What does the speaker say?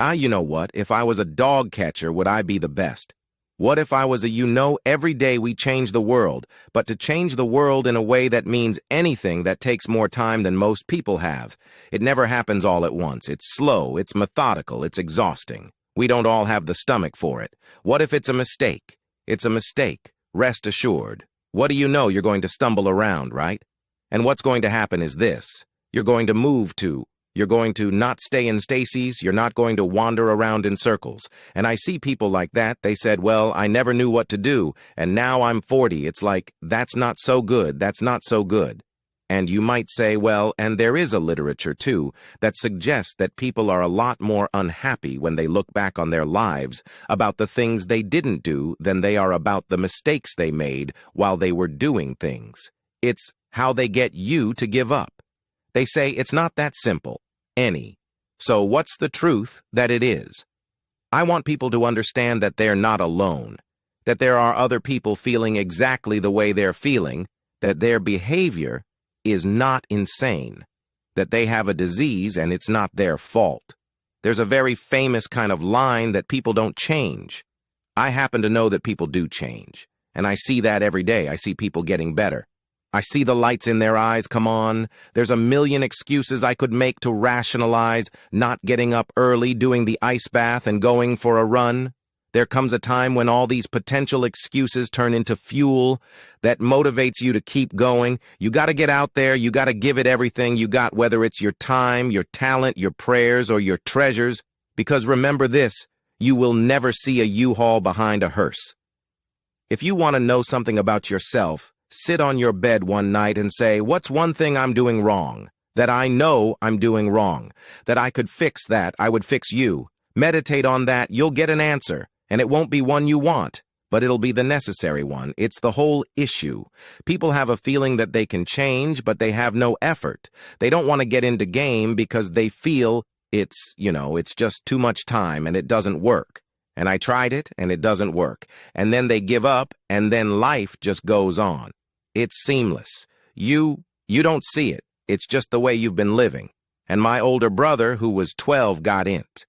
You know what? If I was a dog catcher, would I be the best? What if I was every day we change the world, but to change the world in a way that means anything that takes more time than most people have. It never happens all at once. It's slow, it's methodical, it's exhausting. We don't all have the stomach for it. What if it's a mistake? It's a mistake. Rest assured. What do you know? You're going to stumble around, right? And what's going to happen is this. You're going to move to. You're going to not stay in Stacy's. You're not going to wander around in circles. And I see people like that. They said, well, I never knew what to do. And now I'm 40. It's like, that's not so good. That's not so good. And you might say, well, and there is a literature, too, that suggests that people are a lot more unhappy when they look back on their lives about the things they didn't do than they are about the mistakes they made while they were doing things. It's how they get you to give up. They say it's not that simple. So what's the truth that it is? I want people to understand that they're not alone, that there are other people feeling exactly the way they're feeling, that their behavior is not insane, that they have a disease and it's not their fault. There's a very famous kind of line that people don't change. I happen to know that people do change, and I see that every day. I see people getting better. I see the lights in their eyes come on. There's a million excuses I could make to rationalize not getting up early, doing the ice bath, and going for a run. There comes a time when all these potential excuses turn into fuel that motivates you to keep going. You got to get out there. You got to give it everything you got, whether it's your time, your talent, your prayers, or your treasures. Because remember this, you will never see a U-Haul behind a hearse. If you want to know something about yourself, sit on your bed one night and say, what's one thing I'm doing wrong? That I know I'm doing wrong. That I could fix that, I would fix you. Meditate on that, you'll get an answer. And it won't be one you want, but it'll be the necessary one. It's the whole issue. People have a feeling that they can change, but they have no effort. They don't want to get into game because they feel it's just too much time and it doesn't work. And I tried it and it doesn't work. And then they give up and then life just goes on. It's seamless. You don't see it. It's just the way you've been living. And my older brother, who was 12, got int.